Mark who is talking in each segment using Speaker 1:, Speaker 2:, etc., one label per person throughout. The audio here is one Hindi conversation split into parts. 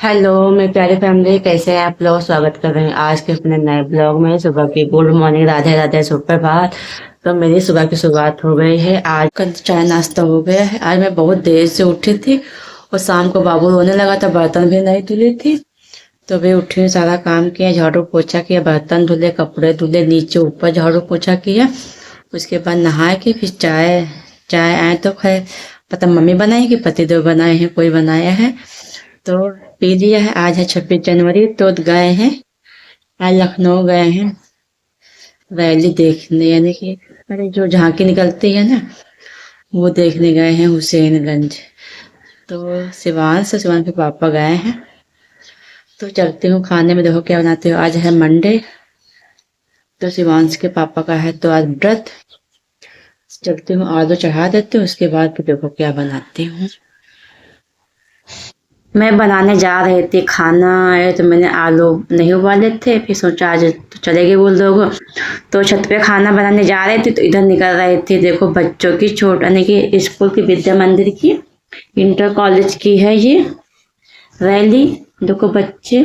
Speaker 1: हेलो मेरी प्यारी फैमिली, कैसे हैं आप लोग। स्वागत कर रहे हैं आज के अपने नए ब्लॉग में। सुबह की गुड मॉर्निंग, राधे राधे, सुप्रभात। तो मेरी सुबह की शुरुआत हो गई है। आज का चाय नाश्ता हो गया है। आज मैं बहुत देर से उठी थी और शाम को बाबू रोने लगा था, बर्तन भी नहीं धुली थी। तो वे उठी, सारा काम किया, झाड़ू पोछा किया, बर्तन धुले, कपड़े धुले, नीचे ऊपर झाड़ू पोछा किया। उसके बाद नहा के फिर चाय चाय आए तो खैर पता मम्मी बनाई कि पतिदेव बनाए हैं, कोई बनाया है तो पी लिया है। आज है 26 जनवरी, तो गए हैं, आज लखनऊ गए हैं रैली देखने, यानी कि अरे जो झांकी निकलती है ना, वो देखने गए हैं हुसैनगंज। तो शिवान के पापा गए हैं। तो चलती हूँ खाने में, देखो क्या बनाती हूँ। आज है मंडे, तो शिवांश के पापा का है तो आज व्रत। चलती हूँ, आलू चढ़ा देती हूँ, उसके बाद फिर देखो क्या बनाती हूँ। मैं बनाने जा रही थी खाना है, तो मैंने आलू नहीं उबाले थे, फिर सोचा आज तो चलेगी बोल दोगे। तो छत पे खाना बनाने जा रहे थे तो इधर निकल रहे थे, देखो बच्चों की छोट यानी कि स्कूल की, विद्या मंदिर की, इंटर कॉलेज की है ये रैली। देखो बच्चे,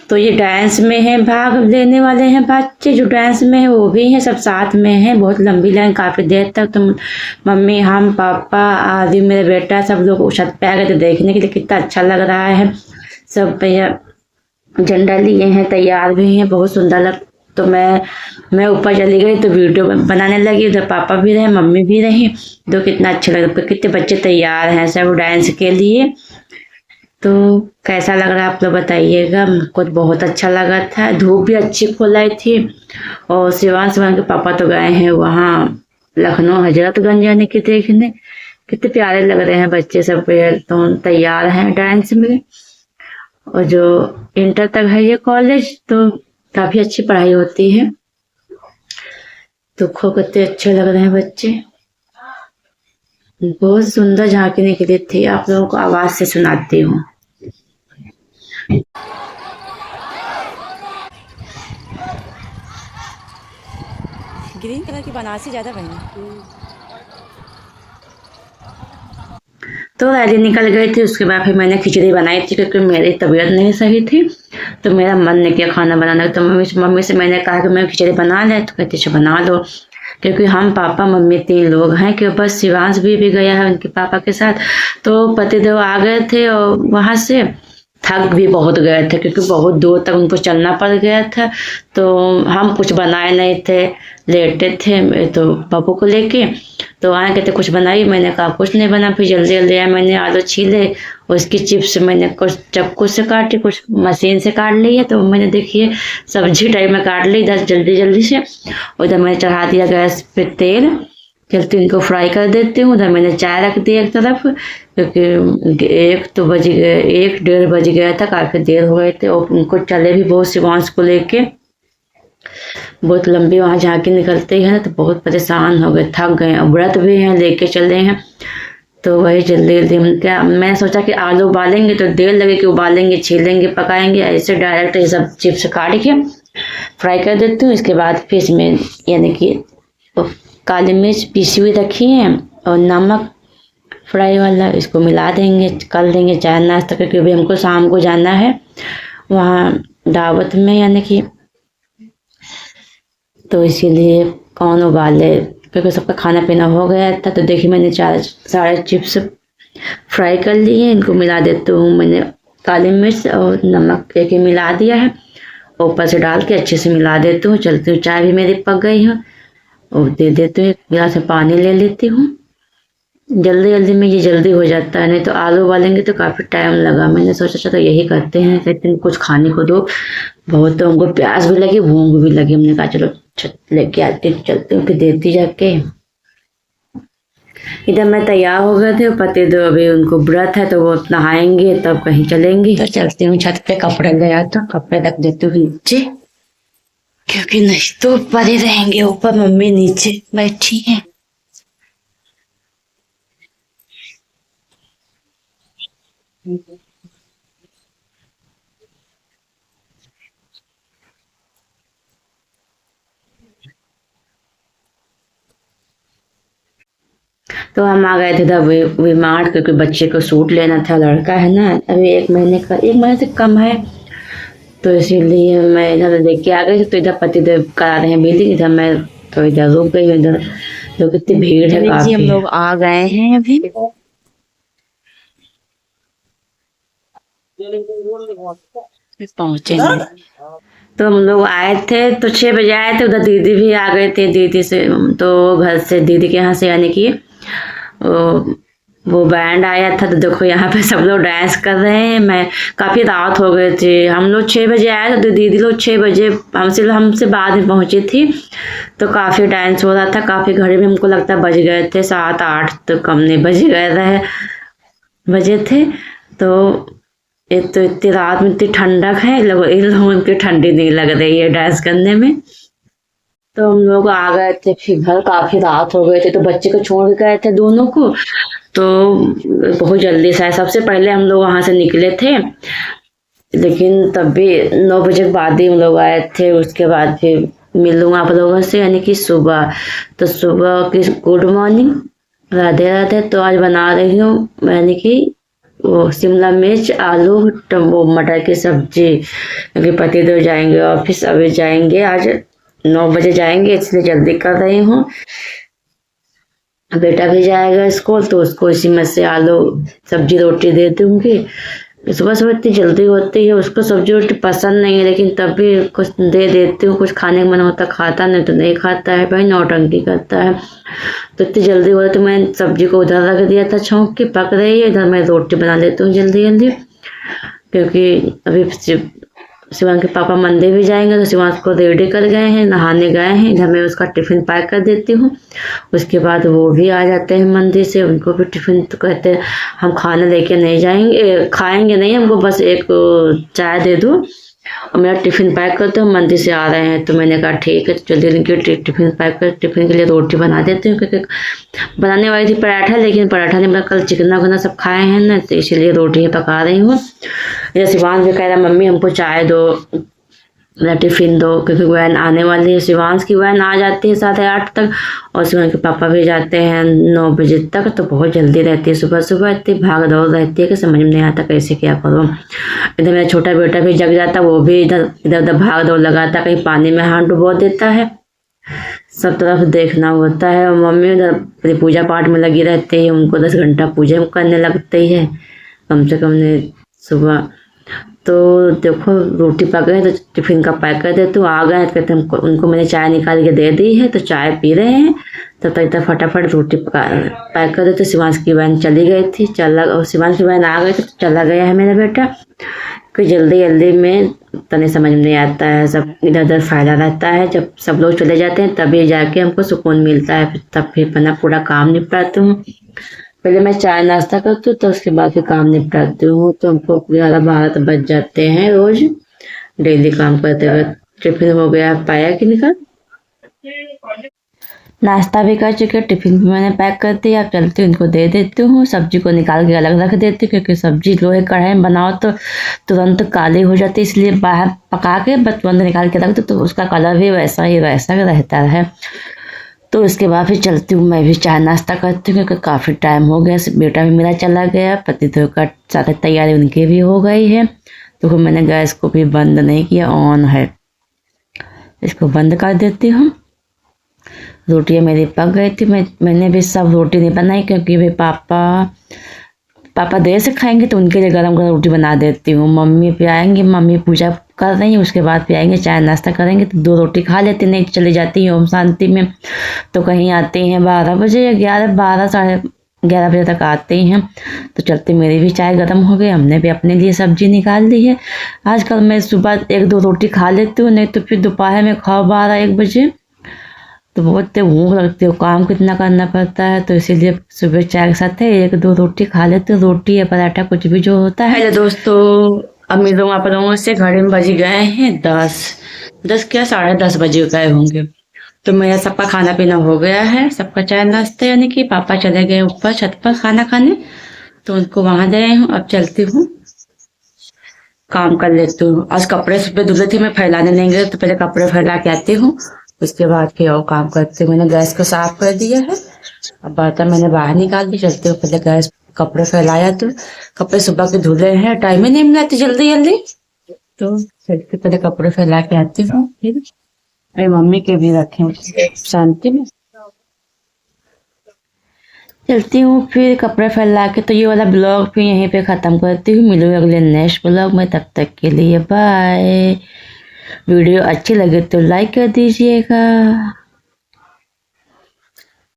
Speaker 1: तो ये डांस में है, भाग लेने वाले हैं बच्चे जो डांस में है, वो भी हैं, सब साथ में हैं। बहुत लंबी लाइन, काफी देर तक। तो मम्मी, हम, पापा, आदि, मेरा बेटा, सब लोग छत पे आ गए थे देखने के लिए। कितना अच्छा लग रहा है। सब भैया झंडा लिए हैं, तैयार भी हैं, बहुत सुंदर लग। तो मैं ऊपर चली गई तो वीडियो बनाने लगी। उधर पापा भी रहे, मम्मी भी रही। तो कितना अच्छा लग, कितने बच्चे तैयार हैं सब डांस के लिए। तो कैसा लग रहा है आप लोग बताइएगा। मुझको तो बहुत अच्छा लगा था, धूप भी अच्छी खुलाई थी। और शिवान के पापा तो गए हैं वहाँ लखनऊ हजरतगंज यानी कि देखने। कितने प्यारे लग रहे हैं बच्चे सब, तो तैयार हैं डांस में। और जो इंटर तक है ये कॉलेज, तो काफी अच्छी पढ़ाई होती है। तो खो कितने अच्छे लग रहे हैं बच्चे, बहुत सुंदर झांकी निकली थी। आप लोगों को आवाज से सुनाती हूँ। ग्रीन कलर की बनारसी ज्यादा बनी। तो रैली निकल गई थी। उसके बाद फिर मैंने खिचड़ी बनाई थी, क्योंकि मेरी तबीयत नहीं सही थी। तो मेरा मन नहीं किया खाना बनाने का। तो मम्मी से मैंने कहा कि मैं खिचड़ी बना ले, तो कहती अच्छा बना लो। क्योंकि हम पापा मम्मी 3 लोग हैं, कि बस शिवांश भी गया है उनके पापा के साथ। तो पतिदेव आ गए थे और वहां से थक भी बहुत गए थे, क्योंकि बहुत दूर तक उनको चलना पड़ गया था। तो हम कुछ बनाए नहीं थे, लेटे थे तो पापू को लेके। तो आए कहते कुछ बनाई, मैंने कहा कुछ नहीं बना। फिर जल्दी जल्दी आया, मैंने आलू छीले और उसकी चिप्स मैंने कुछ चाकू से काटी, कुछ मशीन से काट ली है। तो मैंने देखिए सब्जी टाइप में काट ली इधर जल्दी जल्दी से। और इधर मैंने चढ़ा दिया गैस पे तेल, चलती इनको फ्राई कर देती हूँ। उधर मैंने चाय रख दी एक तरफ, क्योंकि 1-1:30 बज गया था, काफी देर हो गए थे। और उनको चले भी बहुत, शिवांश को लेके बहुत लंबी वहां झांकी निकलती है ना, तो बहुत परेशान हो गए, थक गए। और व्रत भी हैं, लेके चले हैं। तो वही जल्दी जल्दी क्या मैंने सोचा कि आलू उबालेंगे तो देर लगेगी, उबालेंगे, छीलेंगे, पकाएंगे, ऐसे डायरेक्ट ये सब चिप्स काट के फ्राई कर देती हूँ। इसके बाद फिर इसमें यानी कि काली मिर्च पीसी हुई रखी है और नमक फ्राई वाला, इसको मिला देंगे, कर देंगे चाय नाश्ता। क्योंकि अभी हमको शाम को जाना है वहाँ दावत में, यानी कि तो इसीलिए कौन उबाले, क्योंकि सबका खाना पीना हो गया था। तो देखिए मैंने 4 सारे चिप्स फ्राई कर लिए, इनको मिला देती हूँ। मैंने काली मिर्च और नमक एक ही मिला दिया है, ऊपर से डाल के अच्छे से मिला देती हूँ। चलती हूँ, चाय भी मेरी पक गई है और दे देती हूँ। एक गिलास में पानी ले लेती हूँ। जल्दी जल्दी में ये जल्दी हो जाता है, नहीं तो आलू उबालेंगे तो काफी टाइम लगा। मैंने सोचा चलो यही करते हैं, लेकिन कुछ खाने को दो। बहुत तो उनको प्यास भी लगी, भूख भी लगी। हमने कहा चलो छत लेके आते, चलते हैं, फिर देती जाके। इधर मैं तैयार हो गए थे, पति तो अभी उनको व्रत है तो वो नहाएंगे तब कहीं चलेंगे। तो चलती हूँ छत पे, कपड़े ले आते हूँ, कपड़े रख देती हूँ नीचे, क्योंकि नहीं तो पड़े रहेंगे ऊपर, मम्मी नीचे बैठी है। तो हम आ गए थे इधर वी मार्ट, क्योंकि बच्चे को सूट लेना था, लड़का है ना, अभी 1 महीने से कम है, तो इसीलिए मैं इधर देख के आ गई। तो इधर पतिदेव करा रहे हैं बिलिंग, इधर मैं तो इधर रुक गई। इधर तो कितनी भीड़ है काफी। हम लोग आ गए हैं अभी, पहुंचे हैं। तो हम लोग आए थे तो 6 बजे आए थे, उधर दीदी भी आ गए थे, दीदी से तो घर से दीदी के यहाँ से, यानी कि वो बैंड आया था। तो देखो यहाँ पे सब लोग डांस कर रहे हैं। मैं काफ़ी रात हो गए थे, हम लोग 6 बजे आए थे, तो दीदी लोग 6 बजे हमसे बाद में पहुँची थी। तो काफ़ी डांस हो रहा था, काफ़ी घड़ी में हमको लगता है बज गए थे 7-8, तो कम नहीं बजे थे। तो एक तो इतनी रात में इतनी ठंडक है, इन लोगों की ठंडी नहीं लग रही है डांस करने में। तो हम लोग आ गए थे फिर घर, काफी रात हो गए थे, तो बच्चे को छोड़ के गए थे दोनों को। तो बहुत जल्दी से सबसे पहले हम लोग वहां से निकले थे, लेकिन तब भी 9 बजे के बाद ही हम लोग आए थे। उसके बाद फिर मिलूँ आप लोगों से, यानी कि सुबह। तो सुबह की गुड मॉर्निंग, राधे राधे। तो आज बना रही हूँ यानी कि वो शिमला मिर्च आलू वो मटर की सब्जी, क्योंकि पतिदेव जाएंगे ऑफिस, अभी जाएंगे, आज 9 बजे जाएंगे, इसलिए जल्दी कर रही हूँ। बेटा भी जाएगा स्कूल, तो उसको इसी में से आलू सब्जी रोटी दे दूंगी। सुबह सुबह इतनी जल्दी होती है, उसको सब्जी रोटी पसंद नहीं है, लेकिन तब भी कुछ दे देती हूँ। कुछ खाने का मन होता खाता, नहीं तो नहीं खाता है भाई, नौटंकी करता है। तो इतनी जल्दी हो रही, तो मैं सब्जी को उधर रख दिया था छौंक के, पक रही है। इधर मैं रोटी बना लेती हूँ जल्दी जल्दी, क्योंकि अभी शिवांश के पापा मंदिर भी जाएंगे, तो शिवांश को रेडी कर गए हैं, नहाने गए हैं। इधर मैं उसका टिफिन पैक कर देती हूँ। उसके बाद वो भी आ जाते हैं मंदिर से, उनको भी टिफिन, तो कहते हैं हम खाना लेके नहीं जाएंगे, खाएंगे नहीं, हमको बस एक चाय दे दो और मेरा टिफिन पैक करते हो, मंदिर से आ रहे हैं। तो मैंने कहा ठीक है, तो जल्दी उनके टिफिन पैक कर, टिफिन के लिए रोटी बना देती हूँ, क्योंकि बनाने वाली थी पराठा, लेकिन पराठा नहीं बना, कल चिकना उकना सब खाए हैं ना, तो इसीलिए रोटी पका रही हूँ। जैसे शिवांश भी कह रहा मम्मी हमको चाय दो, मेरा टिफिन दो, क्योंकि वैन आने वाली है। शिवांश की वैन आ जाती है 7-8 तक, और शिवांश के पापा भी जाते हैं 9 बजे तक। तो बहुत जल्दी रहती है, सुबह सुबह इतनी भाग दौड़ रहती है कि समझ में नहीं आता कैसे क्या करूँ। इधर मेरा छोटा बेटा भी जग जाता, वो भी इधर इधर भाग दौड़ लगाता, कहीं पानी में हाथ डुबो देता है, सब तरफ देखना होता है। और मम्मी उधर पूजा पाठ में लगी रहती है, उनको 10 घंटा पूजा करने लगती है कम से कम सुबह। तो देखो रोटी पक गई, तो टिफिन का पैक कर देती हूँ। आ गए, कहते हमको, उनको मैंने चाय निकाल के दे दी है, तो चाय पी रहे हैं। तो तक फटाफट रोटी पैक कर देते। शिवांश की बहन चली गई थी, और शिवांश की बहन आ गई, तो चला गया है मेरा बेटा। कि जल्दी जल्दी में तने समझ में नहीं आता है, सब इधर उधर फायदा रहता है। जब सब लोग चले जाते हैं तभी जाके हमको सुकून मिलता है, तब फिर अपना पूरा काम निपटाती हूँ। पहले मैं चाय नाश्ता करती हूँ, तो उसके बाद फिर काम निपटाती हूँ। तो हमको 11-12 बज जाते हैं रोज डेली काम करते हुए। टिफिन हो गया पाया कि निकल, नाश्ता भी कर चुके, टिफिन भी मैंने पैक कर दिया। अब चलती हूँ, इनको दे देती हूँ। सब्जी को निकाल के अलग रख देती हूँ, क्योंकि सब्जी लोहे कढ़ाई में बनाओ तो तुरंत काली हो जाती है, इसलिए बाहर पका के बस तुरंत निकाल के रख दो, तो उसका कलर भी वैसा ही रहता है। तो उसके बाद फिर चलती हूँ, मैं भी चाय नाश्ता करती हूँ, क्योंकि काफ़ी टाइम हो गया। बेटा भी मेरा चला गया, पतिदेव का सारी तैयारी उनकी भी हो गई है। तो फिर मैंने गैस को भी बंद नहीं किया, ऑन है, इसको बंद कर देती हूँ। रोटियाँ मेरी पक गई थी, मैंने भी सब रोटी नहीं बनाई, क्योंकि भाई पापा देर से खाएंगे, तो उनके लिए गरम गरम रोटी बना देती हूँ। मम्मी भी आएंगे, मम्मी पूजा कर रही हैं, उसके बाद भी आएंगे, चाय नाश्ता करेंगे, तो 2 रोटी खा लेते, नहीं चली जाती हैं ओम शांति में। तो कहीं आते हैं 12 बजे या 11, 12, 11:30 बजे तक आते हैं। तो चलते मेरी भी चाय गर्म हो गई, हमने भी अपने लिए सब्जी निकाल ली है। आजकल मैं सुबह 1-2 रोटी खा लेती हूँ, नहीं तो फिर दोपहर में खाओ 12-1 बजे, तो बहुत भूख लगती है, काम कितना करना पड़ता है। तो इसीलिए सुबह चाय के साथ 1-2 रोटी खा लेते हो, रोटी या पराठा कुछ भी जो होता है। दोस्तों, अब मिल रहा हूँ आप लोगों से, घड़ी में बज गए हैं 10 क्या 10:30 बजे गए होंगे। तो मेरा सबका खाना पीना हो गया है, सबका चाय नाश्ता, यानी कि पापा चले गए ऊपर छत पर खाना खाने, तो उनको वहां दे रही हूँ। अब चलती हूँ, काम कर लेती हूँ। आज कपड़े सुबह धुले थे, मैं फैलाने नहीं गई, तो पहले कपड़े फैला के आती हूँ, उसके बाद फिर और काम करते। मैंने गैस को साफ कर दिया है, अब बर्तन मैंने बाहर निकाल दी, चलते हुए पहले गैस कपड़े फैलाया, तो कपड़े सुबह के धुले हैं, टाइम ही नहीं मिला तो जल्दी जल्दी, तो चलते पहले कपड़े फैला के आती हूँ, फिर मेरी मम्मी के भी रखे शांति में चलती हूँ। फिर कपड़े फैला के तो ये वाला ब्लॉग भी यहीं पे ख़त्म करती हूँ। मिलूँ अगले नेक्स्ट ब्लॉग में, तब तक के लिए बाय। वीडियो अच्छी लगे तो लाइक कर दीजिएगा।